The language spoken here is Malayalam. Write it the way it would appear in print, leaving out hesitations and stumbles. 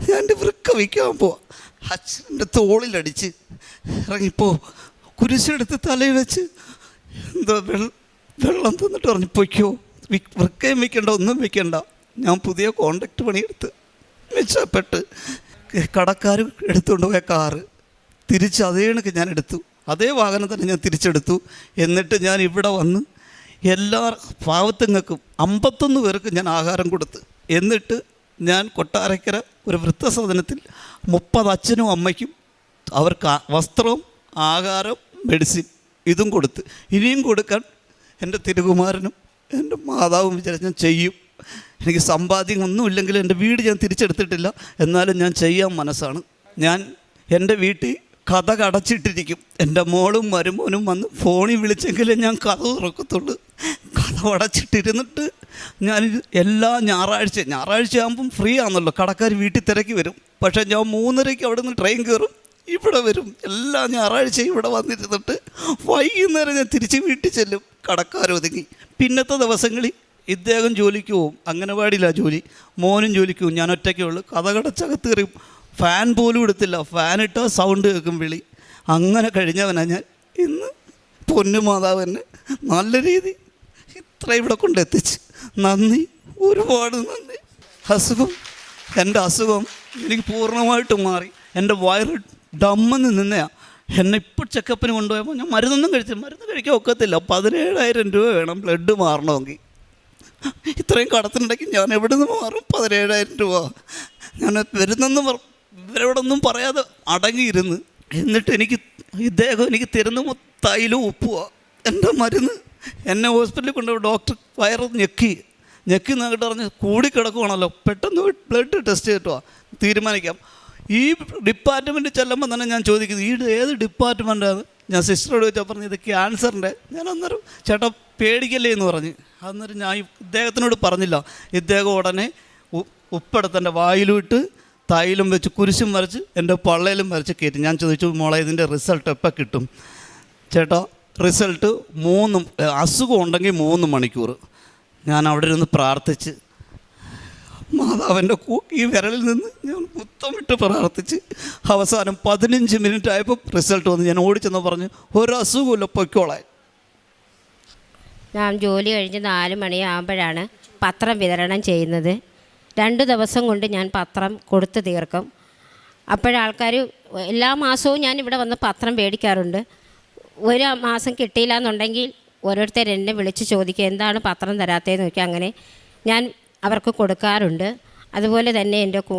ഞാൻ എൻ്റെ വൃക്ക വയ്ക്കാൻ പോവാ. അച്ഛൻ്റെ തോളിലടിച്ച് ഇറങ്ങിപ്പോ കുരിശെടുത്ത് തലയിൽ വെച്ച് എന്താ വെള്ളം തന്നിട്ട് പറഞ്ഞു പൊയ്ക്കോ, വൃക്കയും വയ്ക്കണ്ട, ഒന്നും വയ്ക്കണ്ട. ഞാൻ പുതിയ കോണ്ടാക്ട് പണിയെടുത്ത് മെച്ചപ്പെട്ട് കടക്കാർ എടുത്തുകൊണ്ട് പോയ കാറ് തിരിച്ച് അതേ കണക്ക് ഞാൻ എടുത്തു. അതേ വാഹനം തന്നെ ഞാൻ തിരിച്ചെടുത്തു. എന്നിട്ട് ഞാൻ ഇവിടെ വന്ന് എല്ലാ പാവത്തുങ്ങൾക്കും 51 പേർക്ക് ഞാൻ ആഹാരം കൊടുത്ത്. എന്നിട്ട് ഞാൻ കൊട്ടാരക്കര ഒരു വൃദ്ധസദനത്തിൽ 30 അച്ഛനും അമ്മയ്ക്കും അവർക്ക് വസ്ത്രവും ആഹാരം മെഡിസിൻ ഇതും കൊടുത്ത്. ഇനിയും കൊടുക്കാൻ എൻ്റെ തിരുകുമാരനും എൻ്റെ മാതാവും വിചാരിച്ച് ഞാൻ ചെയ്യും. എനിക്ക് സമ്പാദ്യം ഒന്നുമില്ലെങ്കിലും എൻ്റെ വീട് ഞാൻ തിരിച്ചെടുത്തിട്ടില്ല, എന്നാലും ഞാൻ ചെയ്യാൻ മനസ്സാണ്. ഞാൻ എൻ്റെ വീട്ടിൽ കഥ അടച്ചിട്ടിരിക്കും. എൻ്റെ മോളും മരുമോനും വന്ന് ഫോണിൽ വിളിച്ചെങ്കിലേ ഞാൻ കഥ തുറക്കത്തുള്ളൂ. കഥ അടച്ചിട്ടിരുന്നിട്ട് ഞാൻ എല്ലാ ഞായറാഴ്ച ആകുമ്പം ഫ്രീ ആണല്ലോ, കടക്കാർ വീട്ടിൽ തിരക്കി വരും. പക്ഷേ ഞാൻ 3:30 അവിടെ നിന്ന് ട്രെയിൻ കയറും, ഇവിടെ വരും. എല്ലാ ഞായറാഴ്ചയും ഇവിടെ വന്നിരുന്നിട്ട് വൈകുന്നേരം ഞാൻ തിരിച്ച് വീട്ടിൽ ചെല്ലും. കടക്കാർ ഒതുങ്ങി. പിന്നത്തെ ദിവസങ്ങളിൽ ഇദ്ദേഹം ജോലിക്ക് പോവും, അംഗനവാടിയിലാണ് ജോലി. മോനും ജോലിക്ക് പോവും, ഞാൻ ഒറ്റയ്ക്കേ ഉള്ളൂ. കഥകടച്ചകത്ത് കയറിയും ഫാൻ പോലും എടുത്തില്ല. ഫാനിട്ടാൽ സൗണ്ട് കേൾക്കും വിളി. അങ്ങനെ കഴിഞ്ഞവനാണ് ഞാൻ. ഇന്ന് പൊന്നുമാതാവ് എന്നെ നല്ല രീതി ഇത്ര ഇവിടെ കൊണ്ടെത്തിച്ച്. നന്ദി, ഒരുപാട് നന്ദി. എൻ്റെ അസുഖം എനിക്ക് പൂർണ്ണമായിട്ടും മാറി. എൻ്റെ വയറ് ഡമ്മെന്ന് നിന്നെയാണ്. എന്നെ ഇപ്പോൾ ചെക്കപ്പിന് കൊണ്ടുപോയപ്പോൾ ഞാൻ മരുന്നൊന്നും മരുന്ന് കഴിക്കാൻ ഒക്കത്തില്ല. 17,000 രൂപ വേണം ബ്ലഡ് മാറണമെങ്കിൽ. ഇത്രയും കടത്തിനിടയ്ക്ക് ഞാൻ എവിടെ നിന്ന് മാറും 17,000 രൂപ? ഞാൻ വരുന്നെന്ന് ഇവരോടൊന്നും പറയാതെ അടങ്ങിയിരുന്ന്. എന്നിട്ട് ഇദ്ദേഹം എനിക്ക് തരുന്ന തൈലും ഉപ്പുവാ എൻ്റെ മരുന്ന്. എന്നെ ഹോസ്പിറ്റലിൽ കൊണ്ടുപോയി ഡോക്ടർ വയറ് ഞെക്കി നോക്കിയിട്ട് പറഞ്ഞ് കൂടിക്കിടക്കുവാണല്ലോ, പെട്ടെന്ന് ബ്ലഡ് ടെസ്റ്റ് ചെയ്തിട്ടോ തീരുമാനിക്കാം. ഈ ഡിപ്പാർട്ട്മെൻറ്റ് ചെല്ലുമ്പോൾ തന്നെ ഞാൻ ചോദിക്കുന്നത് ഈ ഏത് ഡിപ്പാർട്ട്മെൻറ്റാണ്? ഞാൻ സിസ്റ്ററോട് ചോദിച്ചാൽ പറഞ്ഞു ഇത് ക്യാൻസറിൻ്റെ. ഞാൻ അന്നേരം ചേട്ടാ പേടിക്കല്ലേ എന്ന് പറഞ്ഞ്. അന്നേരം ഞാൻ ഇദ്ദേഹത്തിനോട് പറഞ്ഞില്ല. ഇദ്ദേഹം ഉടനെ ഉപ്പെടുത്ത് എൻ്റെ വായിലുമിട്ട് തൈലും വെച്ച് കുരിശും വരച്ച് എൻ്റെ പള്ളയിലും വരച്ച് കയറ്റി. ഞാൻ ചോദിച്ചു, മോളെ ഇതിൻ്റെ റിസൾട്ട് എപ്പോൾ കിട്ടും? ചേട്ടാ റിസൾട്ട് അസുഖം ഉണ്ടെങ്കിൽ 3 മണിക്കൂർ. ഞാൻ അവിടെ ഇരുന്ന് പ്രാർത്ഥിച്ച് മാതാവിൻ്റെ ഈ വിരലിൽ നിന്ന് ഞാൻ മുത്തമിട്ട് പ്രാർത്ഥിച്ച് അവസാനം 15 മിനിറ്റ് ആയപ്പോൾ റിസൾട്ട് വന്ന്. ഞാൻ ഓടിച്ചെന്ന് പറഞ്ഞു ഒരു അസുഖമില്ല, പൊയ്ക്കോളാൻ. ഞാൻ ജോലി കഴിഞ്ഞ് 4 മണിയാകുമ്പോഴാണ് പത്രം വിതരണം ചെയ്യുന്നത്. 2 ദിവസം കൊണ്ട് ഞാൻ പത്രം കൊടുത്തു തീർക്കും. അപ്പോഴാൾക്കാർ എല്ലാ മാസവും ഞാൻ ഇവിടെ വന്ന് പത്രം മേടിക്കാറുണ്ട്. ഒരു മാസം കിട്ടിയില്ല എന്നുണ്ടെങ്കിൽ ഓരോരുത്തർ എന്നെ വിളിച്ച് ചോദിക്കുക എന്താണ് പത്രം തരാത്തതെന്ന് ചോദിക്കുക. അങ്ങനെ ഞാൻ അവർക്ക് കൊടുക്കാറുണ്ട്. അതുപോലെ തന്നെ എൻ്റെ കൂടെ